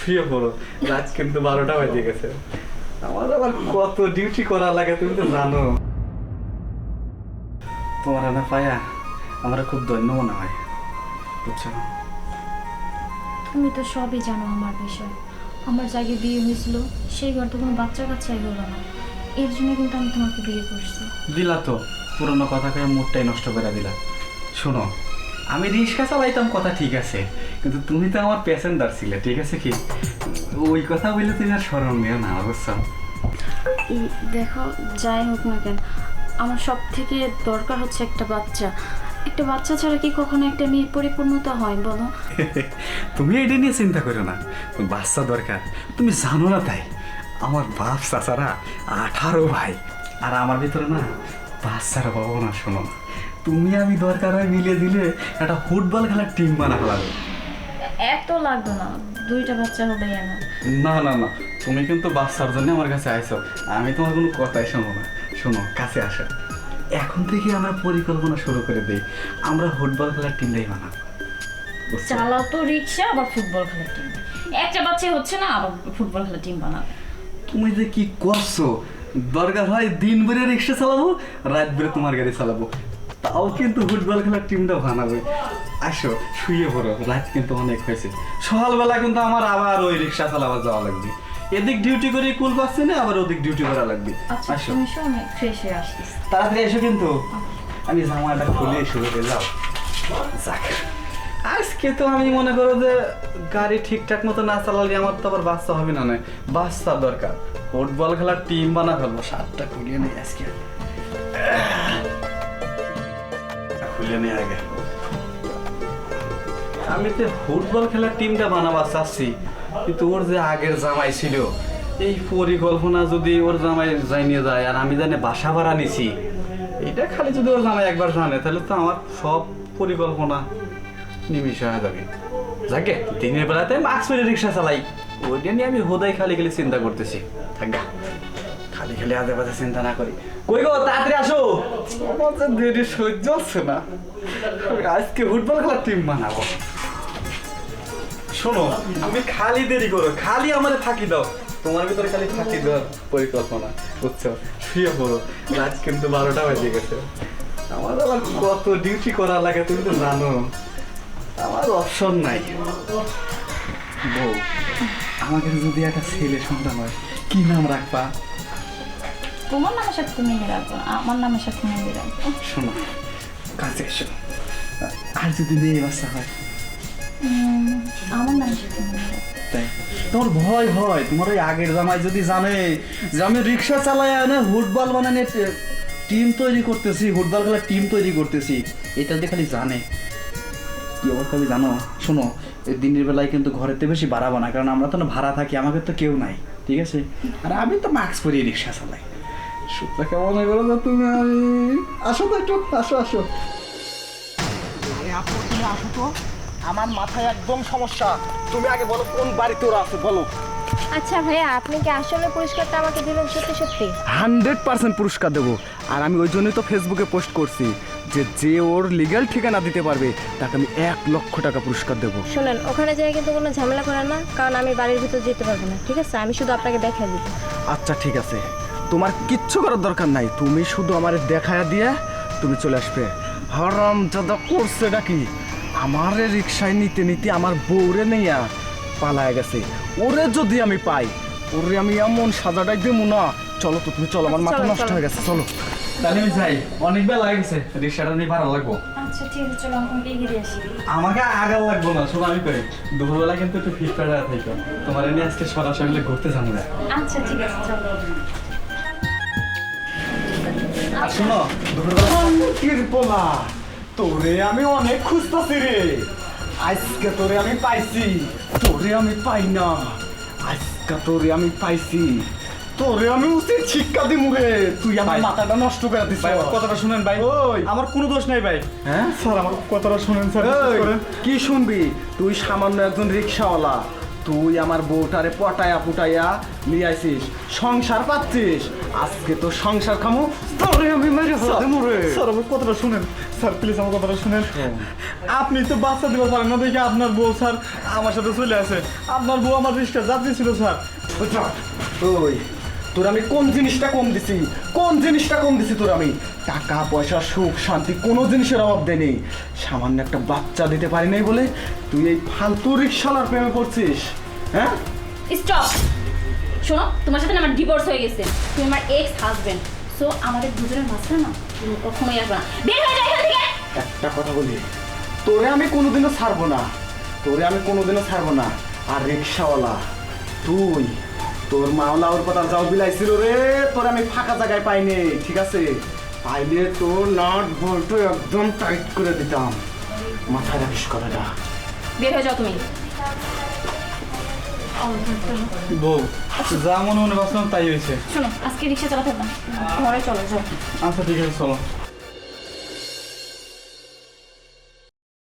শুয়ে পড়ো, রাত কিন্তু 12টা বাজে গেছে। আমার আবার কত ডিউটি করা লাগে তুমি তো জানো। তোমার না পায়া আমরা খুব ধন্য মনে হয়, বুঝছো? তুমি তো সবই জানো আমার বিষয়। আমার জায়গায় বিয়ে হয়েছিল, সেই ঘর তো কোনো বাচ্চা কাচ্চাই হলো না। এর জন্য কিন্তু আমি তোমাকে বিয়ে করছি। দিলা তো পুরনো কথাকে মুডটাই নষ্ট করে দিলা। শোনো, আমি রিক্সা চালাইতাম কথা ঠিক আছে, কিন্তু তুমি তো আমার প্যাসেঞ্জার ছিলে, ঠিক আছে কি? ওই কথা বললে তুমি আর স্মরণ নিও না, বুঝছো? দেখো, যাই হোক না কেন, আমার সব থেকে দরকার হচ্ছে একটা বাচ্চা। একটা বাচ্চা ছাড়া কি কখনো একটা মেয়ের পরিপূর্ণতা হয় বলো? তুমি এটা নিয়ে চিন্তা করো না, বাচ্চা দরকার তুমি জানো না তাই। আমার বাপ চাচারা 18 ভাই, আর আমার ভিতরে না বাচ্চার বাবা না। শোনো, তুমি আমি দরকার হয় মিলিয়ে দিলে একটা ফুটবল খেলার টিম বানাতে লাগবে। এত লাগবে না, 2টা বাচ্চা হলেই না। না না না, তুমি কিন্তু বাচ্চার জন্য আমার কাছে আইছো, আমি তোমার কোনো কথাই শোনো না। শোনো, কাছে আসো, এখন থেকে আমরা পরিকল্পনা শুরু করে দিই, আমরা ফুটবল খেলার টিমটাই বানাবো। বুঝছো? চালাও তো রিক্সা, আবার ফুটবল খেলার টিম। একটা বাচ্চাই হচ্ছে না, আবার ফুটবল খেলার টিম বানাবে। তুমি যে কি করছো, দরকার হয় দিন ভরে রিক্সা চালাবো, রাত ভরে তোমার গাড়ি চালাবো, তাও কিন্তু ফুটবল খেলার টিমটা বানাবে। আসো, শুয়ে পড়ো, রাত কিন্তু অনেক হয়েছে। সকালবেলা কিন্তু আমার আবার ওই রিক্সা চালাবার যাওয়া লাগবে। এদিক ডিউটি করে কুল পাচ্ছি না, আবার ওদিক ডিউটি করা লাগবে। আচ্ছা, আসো, তুমি শোনো, আমি ফ্রেশ হয়ে আসছি। তাড়াতাড়ি এসো কিন্তু। আমি জামাটা খুলে শুরু করে যাও। যাক, আজকে তো আমি মনে করো যে গাড়ি ঠিকঠাক মতো না চালালে আমার তো আবার বাচ্চা হবে না। বাচ্চা দরকার, ফুটবল খেলার টিম বানা ফেলবো। শার্টটা খুলিয়ে নেই আজকে, খুলে নেই আগে। আমি তো ফুটবল খেলার টিমটা বানাবার চাচ্ছি, কিন্তু ওর যে আগের জামাই ছিল, এই পরিকল্পনা যদি ওর জামাই যাই নিয়ে যায় আর আমি জানি বাসা ভাড়া নিছি, এটা খালি যদি ওর জামাই একবার জানে তাহলে তো আমার সব পরিকল্পনা নিমিশ হয়ে যাবে। যাকে দিনের বেলাতে মাস্ক পরে রিক্সা চালাই, ওইটা নিয়ে আমি হোদাই খালি খালি চিন্তা করতেছি। থাকা খালি খালি আজে বাজে চিন্তা না করি। কই গো, তাড়াতাড়ি আসো, আমার যে দেরি সহ্য হচ্ছে না। আজকে ফুটবল খেলার টিম বানাবো। শোনো, আমি খালি দেরি করো, খালি আমারে ফাঁকি দাও, তোমার ভিতরে খালি ফাঁকি দেওয়ার পরিকল্পনা, বুঝছো? শুয়ে পড়ো, রাত কিন্তু 12টা বাজে গেছে। আমার আবার কত ডিউটি করা লাগে তুমি তো জানো, আমার অপশন নাই। বউ, আমাকে যদি একটা ছেলে সন্তান হয়, কি নাম রাখবা? তোমার নামের সাথে তুমি মিলে রাখবো, আমার নামের সাথে মিলে রাখবো। শোনো, কাছে এসো, আর যদি মেয়ে বাচ্চা হয়? আমার নামের সাথে মিলে রাখবো। তাই তোমার ভয় হয়? তোমার ওই আগের জামাই যদি জানে যে আমি রিক্সা চালাই না ফুটবল বানানোর টিম তৈরি করতেছি, ফুটবল খেলার টিম তৈরি করতেছি, এটা দিয়ে খালি জানে কি অবস্থা হবে জানো? শোনো, এই দিনের বেলায় কিন্তু ঘরেতে বেশি বাড়াবো না, কারণ আমরা তো না ভাড়া থাকি, আমাকে তো কেউ নাই, ঠিক আছে? আর আমি তো মাস্ক পরিয়ে রিক্সা চালাই। সুখটা কেমন করো না তুমি? আমি আসো তো একটু, আসো আসো। আপু তুমি আসো তো, আমার মাথায় একদম সমস্যা। তুমি আগে বলো কোন বাড়িতে ওরা আছে, বলো। আচ্ছা ভাইয়া, আপনি কি আসলে পুরস্কারটা আমাকে দিলেন সত্যি সত্যি? 100% পুরস্কার দেবো। আর আমি ওই জন্যই তো ফেসবুকে পোস্ট করছি যে ওর লিগ্যাল ঠিকানা দিতে পারবে তাকে আমি 1 লক্ষ টাকা পুরস্কার দেবো। শোনেন, ওখানে যেয়ে কিন্তু কোনো ঝামেলা করেন না, কারণ আমি বাড়ির ভিতর যেতে পারবো না, ঠিক আছে? আমি শুধু আপনাকে দেখাই দিব। আচ্ছা ঠিক আছে, তোমার কিচ্ছু করার দরকার নাই, তুমি শুধু আমার দেখায়া দিয়ে তুমি চলে আসবে। হারাম দাদা করছে নাকি, আমার রিক্সায় নিতে নিতে আমার বউরে নিয়ে পালায় গেছে। ওরে যদি আমি পাই, ওরে আমি এমন সাজাটাই দেবো না। চলো তো তুমি, চলো, আমার মাথা চলো, নষ্ট চলো। হয়ে গেছে, চলো। তাহলে আমি যাই, অনেক বেলা লাগছে, রিক্সাটা নিয়ে ভাড়া লাগবো। আচ্ছা ঠিক আছে, চলো আমাকে এগিয়ে আসি। আমাকে আগার লাগবো না, শোনো আমি করি দুপুরবেলা কিন্তু একটু ফিট ফেরা থাকো, তোমার এনে আজকে সরাসরি ঘুরতে যাবো না। আচ্ছা ঠিক আছে, চলো। আর শোনো, দুপুরবেলা কৃপলা, তোরে আমি অনেক খুঁজতেছি রে, আজকে তোরে আমি পাইছি। তোরে আমি পাই না, আজকে তোরে আমি পাইছি। তোরে আমি উচিত শিক্ষা দিমু রে, তুই আমার ভাই, মাথাটা নষ্ট করে দিস। ভাই আমার কথাটা শুনেন ভাই, ওই। আমার কোনো দোষ নাই ভাই। হ্যাঁ স্যার আমার কথাটা শুনেন স্যার, এই, কি শুনবি? তুই সামান্য একজন রিক্সাওয়ালা, তুই আমার বউটারে পটায়া পুটাইয়া নিয়ে আইছিস, সংসার পাচ্ছিস, আজকে তো সংসার খামু তোরে আমি মেরে ফেলতে মরে। স্যার আমার কথাটা শুনেন, স্যার প্লিজ আমার কথাটা শুনেন। আপনি তো বাচ্চা দিতে পারেন না দেখে আপনার বউ স্যার আমার সাথে চলে আসে। আপনার বউ আমার রিস্কা যাত্রী ছিল স্যার। ওই তোর আমি কোন জিনিসটা কম দিছি, কোন জিনিসটা কম দিছি তোর আমি? টাকা পয়সা সুখ শান্তি কোনো জিনিসের অভাব দেয়নি, সামান্য একটা বাচ্চা দিতে পারি নাই বলে তুই এই ফালতু রিক্সাওয়ালার প্রেমে পড়ছিস, হ্যাঁ? স্টপ। শোনো, তোমার সাথে না আমার ডিভোর্স হয়ে গেছে। তুমি আমার এক্স হাজবেন্ড। সো আমাদের দুজনের মাঝখানে না তুমি কখনোই আসবে না। বের হয়ে যাও এখান থেকে। একটা কথা বলি, তোরে আমি কোনোদিনও ছাড়বো না, তোরে আমি কোনোদিনও ছাড়বো না। আর রিক্সাওয়ালা তুই, তোর মাওলা ওর কথা যাও বিলাইছিল রে, তোর আমি ফাঁকা জায়গায় পাইনি, ঠিক আছে? পাইলে তোর নাট বল্টু একদম টাইট করে দিতাম, মাথায় রাখিস কথাটা। বের হয়ে যাও তুমি। বউ যা মনে মনে ভাবছিলাম তাই হয়েছে। শোনো, আজকে রিক্সা চালাতে হবে না, ঘরে চলো যাও। আচ্ছা ঠিক আছে চলো।